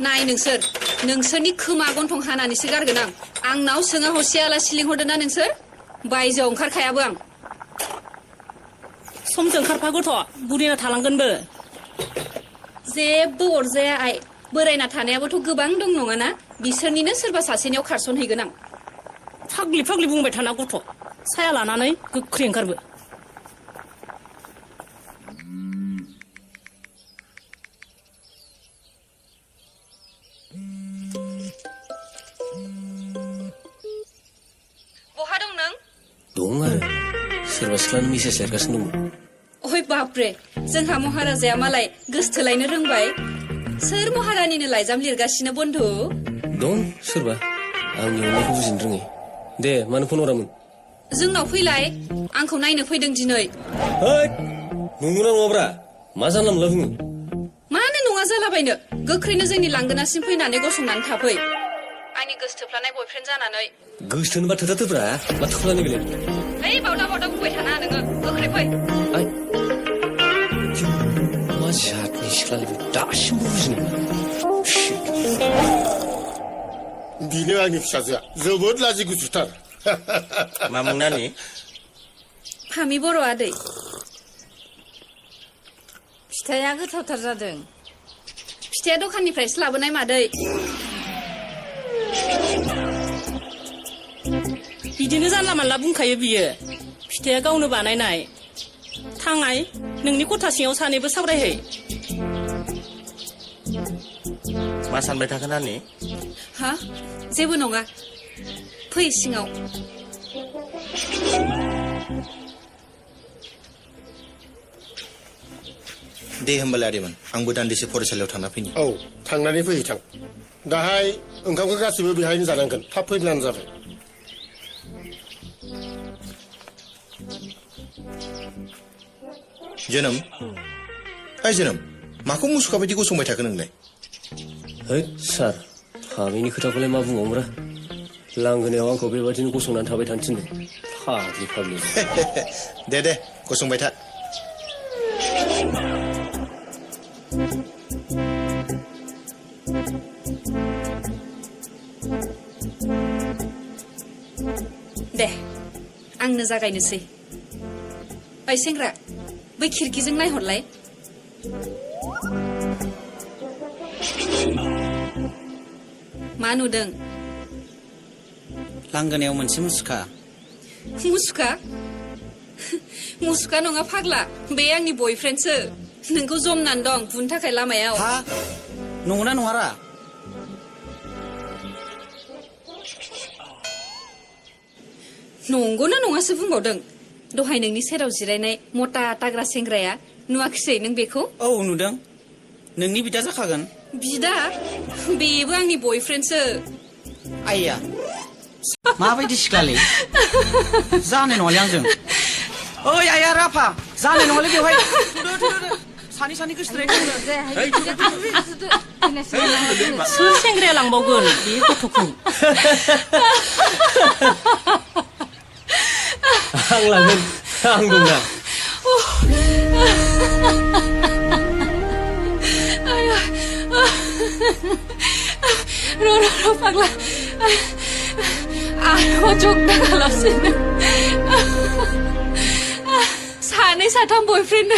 नाय नोंसोरनि खोमा गन्थं हानानैसो गारगोन आं आंनाव सोङा हसिया आलासि लिंहरदों ना नोंसोर बायजोआव ओंखारखायाबो आं समजों ओंखारफा गथ' बुरिना थालांगोनबो जेबो अरजाया आइ बोरायना थानायाबोथ' गोबां दं नङाना बिसोरनिनो सोरबा सासेनियाव खारसनहैगोन आं फाग्लि बुंबाय थाना गथ' साया लानानै गोख्रै ओंखारबो बहा दं नों दं आरो सोरबा सिख्लानो मेसेज लिरगासिनो दं ओइ बापरे जोंहा महाराजाया मालाय गोसथोलायनो रोंबाय सोर महारानिनो लाइजाम लिरगासिनो बन्धु दं सोरबा आंनि अननायखौ बुजिनो रोङै दे मानो फन हरामोन जोंनाव फैलाय आंखौ नायनो फैदों दिनै हैद नंगौना नङाब्रा मा जानला मोनला बुङो मानो नङा जालाबायनो गोख्रैनो जोंनि लांगोनासिम फैनानै गसंनानै थाफै आंनि गोसथोफ्लानाय बयफ्रेन्ड जानानै गोसथोनोबा थोथाथोब्रा मा थुख्लानि बेलाय ओइ बावदा बुंबाय थाना नोङो गोख्रै फै आइ मा जातनि सिख्ला लोगो दासिमबो बुजिनो बिनो आंनि फिसाजोआ जोबोद लाजि गुसुथार मा मुं नानि फामि बर' आदै फिथाइया गोथावथार जादों फिथाइया दखाननिफ्रायसो लाबोनाय मादै बिदिनो जानला मानला बुंखायो बियो फिथाइया गावनो बानायनाय थाङाय नोंनि खथा सिङाव सानैबो सावरायहै मा सानबाय थाखो नानि हा जेबो नङा फै सिङाव दे होमबालाय आदैमोन आंबो दान्दिसे फरायसालियाव थांना फैनि औ थांनानै फैथां दाहाय ओंखामखौ गासैबो बेहायनो जानांगोन थाब फैब्लानो जाबाय जोनोम माखौ मुसुखा बायदि गसंबाय थाखो नोंलाय हैद सार फामिनि खोथाखौलाय मा बुंबावोब्रा लांगोनायाव आंखौ बेबादिनो गसंनानै थाबाय थानो थिनदों फाग्लि दे गसंबाय था दे आंनो जागायनोसै ओइ सेंग्रा बै खिरखिजों नायहरलाय मा नुदों लांगोनायाव मोनसे मुसुखा मुसुखा नङा फाग्ला बे आंनि बयफ्रेन्डसो नोंखौ जमनानै दं बुनो थाखाय लामायाव हा नंगौना नङारा नंगौना नङासो बुंबावदों दहाय नोंनि सेराव जिरायनाय मटा ताग्रा सेंग्राया नुवाखिसै नों बेखौ औ नुदों नोंनि बिदा जाखागोन बिदा बेबो आंनि बयफ्रेन्डसो आइया माबायदि सिख्लालै जानाय नङालै आंजों ओइ आइया राफा जानाय नङालै बेवहाय सानै गोसोथोनाय सोर सेंग्राया लांबावगोन बे गथ'खौ आं लांगोन आं दंना र' फाग्ला आरोबाव जग दागालासिनो सानै साथाम बयफ्रेन्ड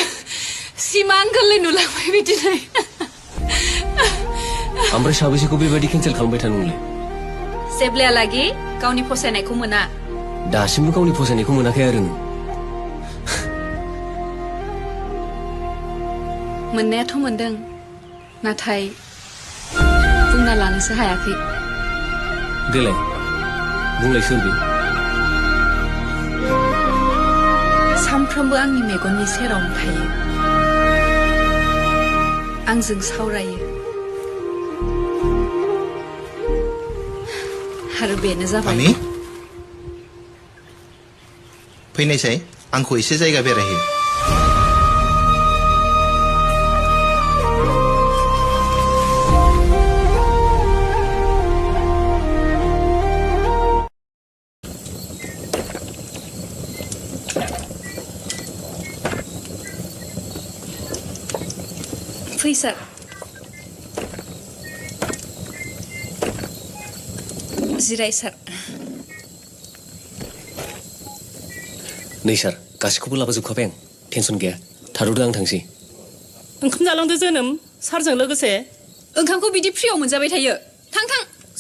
सिमान गोरलै नुलांबाय बिदिनो ओमफ्राय साबेसेखौ बेबायदि केन्सेल खालामबाय थानो नोंलाय जेब्लायालागि गावनि फसायनायखौ मोना दासिमबो गावनि फसायनायखौ मोनाखै आरो नों मोननायाथ' मोनदों नाथाय बुंना लानोसो हायाखै देलाय बुंलाय सोर बे सानफ्रोमबो आंनि मेगननि सेरावनो थायो आंजों सावरायो आरो बेनो जाबाय फैनायसाय आंखौ एसे जायगा बेरायहै फैसा जिराय सार नै सार गासिखौबो लाबोजोबखाबाय आं टेनसन गैया थाथ'दो आं थांसै ओंखाम जालांदो जोनोम सारजों लोगोसे ओंखामखौ बिदि फ्रियाव मोनजाबाय थायो थां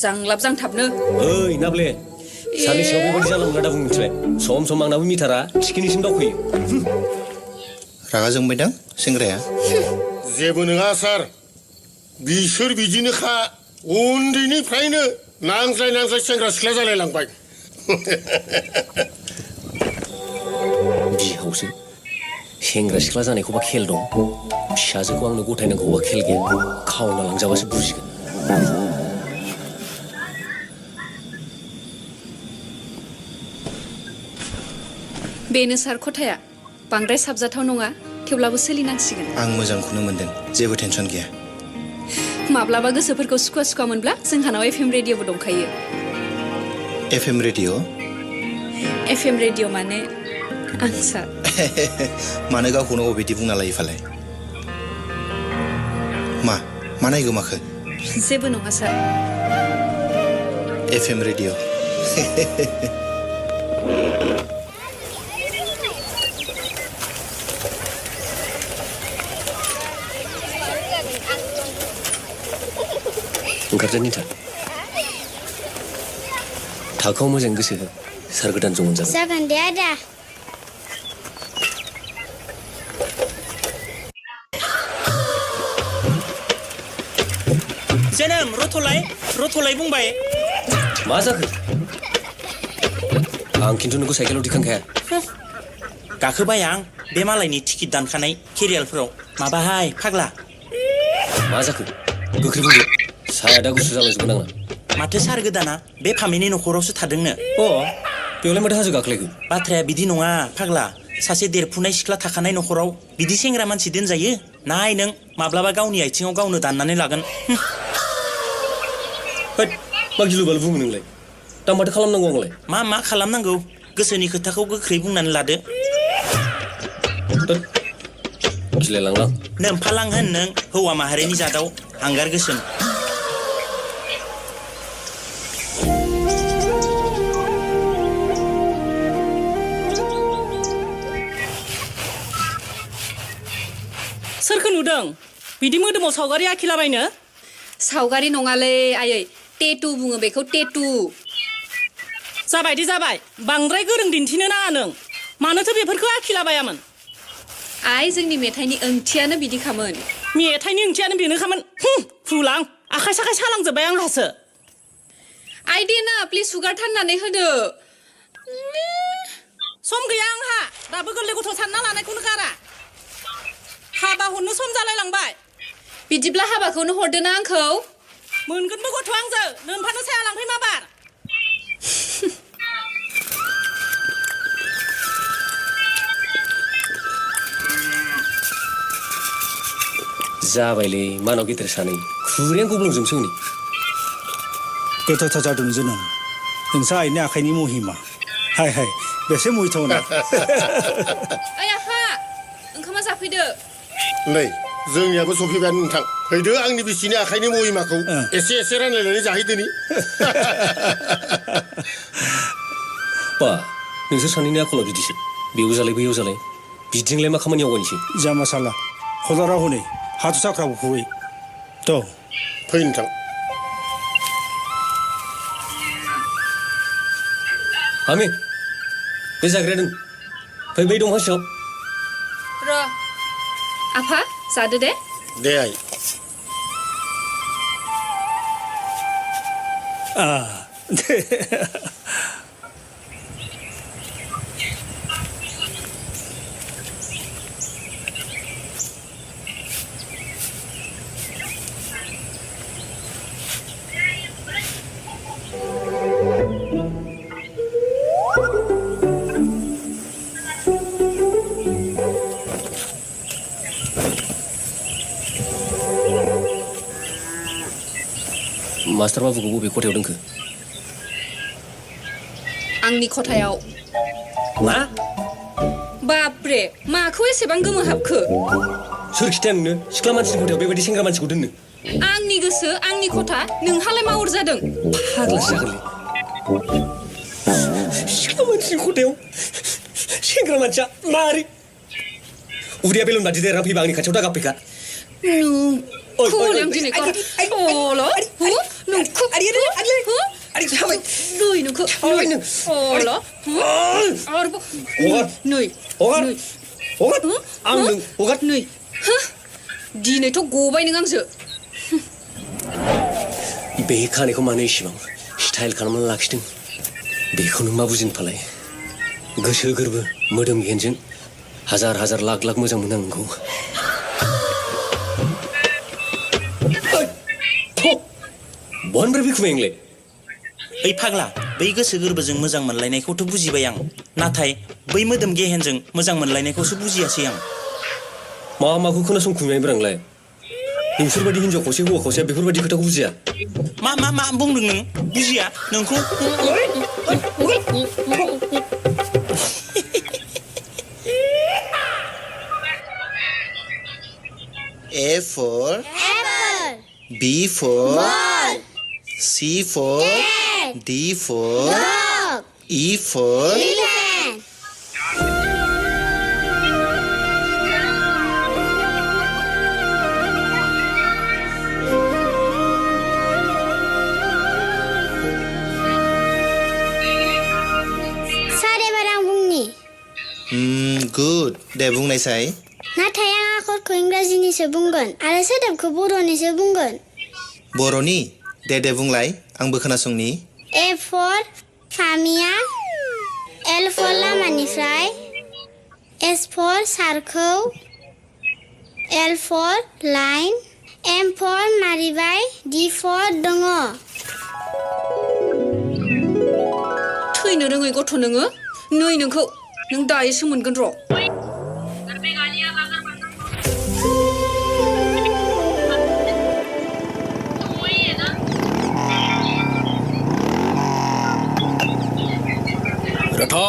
जांलाब जांथाबनो ओइ नाब्ले साननैसोआव बेबायदि जानला मोनला दा बुं मिथिबाय सम सम आंनाबो मिटारा थिखिनिसिम दावखोयो रागा जोंबायदां सेंग्राया जेबो नङा सार बिसोर बिदिनोखा उन्दैनिफ्रायनो नांज्लाय सेंग्रा सिख्ला जालायलांबाय बिहावसो सेंग्रा सिख्ला जानायखौबा खेल दं फिसाजोखौ आंनो गथायनांगौबा खेल गैया खावना लांजाबासो बुजिगोन बेनो सार खथाया बांद्राय साबजाथाव नङा थेवब्लाबो सोलिनांसिगोन आं मोजांखौनो मोनदों जेबो टेनसन गैया माब्लाबा गोसोफोरखौ सुखुवा मोनब्ला जोंहानाव एफएम रेडिअ'बो दंखायो एफएम रेडिअ एफएम रेडिअ माने आं सार मानो गावखौनो अबेदि बुंना लायो फालाय मा नायगोमाखो जेबो नङा सार एफएम रेडिअ ओंखारदो निथा थाखोआव मोजां गोसो हो सार गोदानजों मोनजागोन जागोन दे आदा जोनोम रथ'लाय बुंबाय मा जाखो आं खिन्थु नोंखौ साइकेलाव दिखांखाया गाखोबाय आं बे मालायनि टिकेट दानखानाय केरियारफोराव माबाहाय फाग्ला मा जाखो गोख्रै बुंदो साया दा गुसु जालांजोबगोन आंना माथो सार गोदाना बे फामिनि न'खरावसो थादोंनो बेयावलाय माथो हाजो गाखोलायखो बाथ्राया बिदि नङा फाग्ला सासे देरफुनाय सिख्ला थाखानाय न'खराव बिदि सेंग्रा मानसि दोनजायो नाय नों माब्लाबा गावनि आथिङाव गावनो दाननानै लागोन होद मा गिलु बालु बुङो नोंलाय दा माथो खालामनांगौ आंलाय मा खालामनांगौ गोसोनि खोथाखौ गोख्रै बुंनानै लादो गिलायलांलां नोमफालां होन नों हौवा माहारिनि जादाव हांगार गोसोम सोरखौ नुदों बिदि मोदोमाव सावगारि आखिलाबायनो सावगारि नङालै आयै टेटु बुङो बेखौ टेटु जाबाय बांद्राय गोरों दिन्थिनो नाङा नों मानोथो बेफोरखौ आखिलाबायामोन आइ जोंनि मेथाइनि ओंथियानो बिदिखामोन मेथाइनि ओंथियानो बेनोखामोन फुलां आखाइ साखाइ सालांजोब्बाय आंहासो आइ देना प्लिज सुगारथारनानै होदो सम गैया आंहा दाबो गोरलै गथ' सानना लानायखौनो गारा हाबा हरनो सम जालायलांबाय बिदिब्ला हाबाखौनो हरदोना आंखौ मोनगोनबो गथ' आंजों नोमफानो साया लांफै माबार जाबायलै मानाव गेदेर सानै खुरैयानो गब्लंजोबसै हनै गोथावथार जादों जोनोम नोंसा आइनि आखाइनि महिमा हाय बेसे मुहिथावना ओइ आफा ओंखामा जाफैदो नै जोंनियाबो सफैबायानो नोंथां फैदो आंनि बिसिनि आखाइनि महिमाखौ एसे रानलायनानै जाहैदोनि बा नोंसोर सानैनि आखला बिदिसो बेयाव जालाय बैयाव जालाय बिदिजोंलाय मा खामानि आवगायनोसै जामा साला खदारा हनै हाथु साख्राबो खुबै थ' फै नोंथां हामि बे जाग्राया दोन फै बै दंफां सिङाव र' आफा जादो दे आइ मास्टार बाबुखौ बबे खथायाव दोनखो आंनि खथायाव मा बापरे माखौ एसेबां गोमोहाबखो सोर खिथाया नोंनो सिख्ला मानसिनि खथायाव बेबायदि सेंग्रा मानसिखौ दोननो आंनि गोसो आंनि खथा नोंहालाय मावर जादों फाग्लासो जागोनलै सिख्ला मानसिनि खथायाव सेंग्रा मानसिया मारै उदैया बेलन बादि देरना फैबा आंनि खाथियाव दागाफैखा नोंखौ आं दिनै अल' नोंखौ नै नोंखौ अल' नै आं नों हगार नै दिनैथ' गबाय नों आंजो बे खानायखौ मानो इसेबां स्टाइल खालामनानै लाखिदों बेखौ नों मा बुजिनो फालाय गोसो गोरबो मोदोम गेनजों हाजार हाजार लाख लाख मोजां मोनो आं नोंखौ बननिफ्राय फैखुमाय आंलाय ओइ फाग्ला बै गोसो गोरबोजों मोजां मोनलायनायखौथ' बुजिबाय आं नाथाय बै मोदोम गेहेनजों मोजां मोनलायनायखौसो बुजियासै आं माखौ खोनासंखुमायब्रा आंलाय नोंसोरबायदि हिनजाव खावसे हौवा खावसेया बेफोरबायदि खोथाखौ बुजिया मा बुंदों नों बुजिया नोंखौ A for apple, B for ball, C for cat, D for dog, E for elephant. सारे बारां बुंनि Good. दे बुंनायसाय नाथाय आं आखरखौ इंराजिनिसो बुंगोन आरो सोदोबखौ बर'निसो बुंगोन बर'नि दे बुंलाय आंबो खोनासंनि A for फामिया L for लामानिफ्राय S for सारखौ L for line M for मारिबाय D for दङ थैनो रोङै गथ' नोङो नै नोंखौ नों दायोसो मोनगोन र' रथा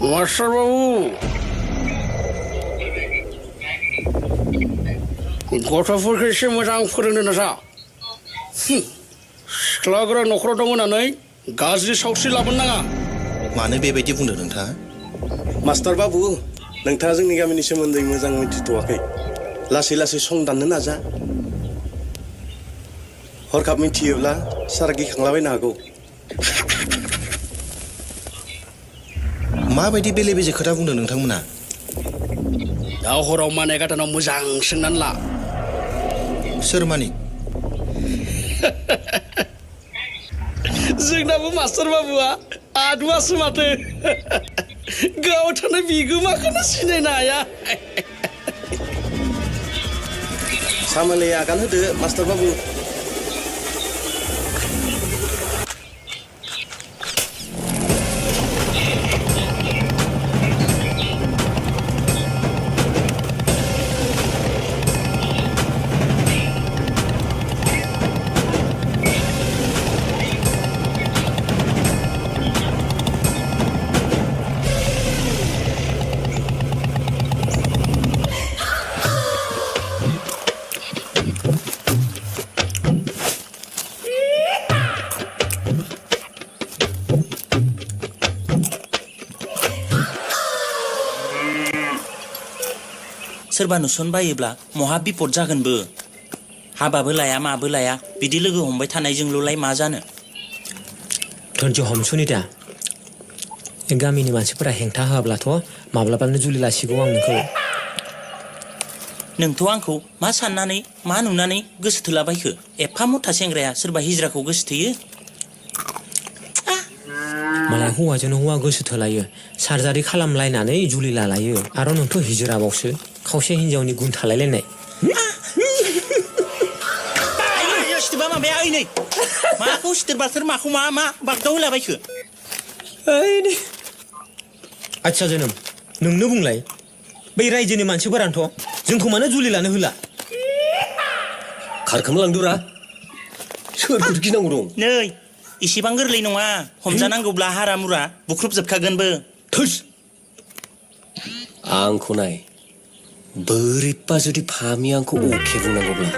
मास्टार बाबु गथ'फोरखौ एसे मोजां फोरोंनो नाजा सिख्ला गोरा न'खराव दं होननानै गाज्रि सावस्रि लाबोनो नाङा मानो बेबायदि बुंदों नोंथाङा मास्टार बाबु नोंथाङा जोंनि गामिनि सोमोन्दै मोजां मिथिथ'वाखै लासै लासै सं दाननो नाजा हरखाब मिथियोब्ला सारा गिखांलाबायनो हागौ माबायदि बेले बेजे खोथा बुंदों नोंथांमोना दा हराव माने गादानाव मोजां सोंनानै ला सोर मानिक जोंनाबो मास्टार बाबुआ आदुआसो माथो गाव थानाय बिगोमाखौनो सिनायनो हाया सामोलै आगान होदो मास्टार बाबु सोरबा नुसनबायोब्ला महा बिपद जागोनबो हाबाबो लाया माबो लाया बिदि लोगो हमबाय थानायजोंल'लाय मा जानो धोनज हमसुनि दा गामिनि मानसिफोरा हेंथा होआब्लाथ' माब्लाबानो जुलि लासिगौ आं नोंखौ नोंथ' आंखौ मा साननानै मा नुनानै गोसो थोलाबायखो एफा मुथा सेंग्राया सोरबा हिजराखौ गोसो थोयो मालाय हौवाजोंनो हौवा गोसो थोलायो सार्जारि खालामलायनानै जुलि लालायो आरो नोंथ' हिजराबावसो खावसे हिनजावनि गुन थालायलायनाय सिथोबा माबाया ओइ नै माखौ सिथोर बाथोर माखौ मा बागदाव होलाबायखो आच्छा जोनोम नोंनो बुंलाय बै रायजोनि मानसिफोरानोथ' जोंखौ मानो जुलि लानो होला खारखोमलांदोरा सोरखौ गिनांगौ दं नै इसेबां गोरलै नङा हमजानांगौब्ला हारा मुरा बुख्रुबजोबखागोनबो थोस आंखौ नाय बोरैबा जुदि फामि आंखौ अके बुंनांगौब्ला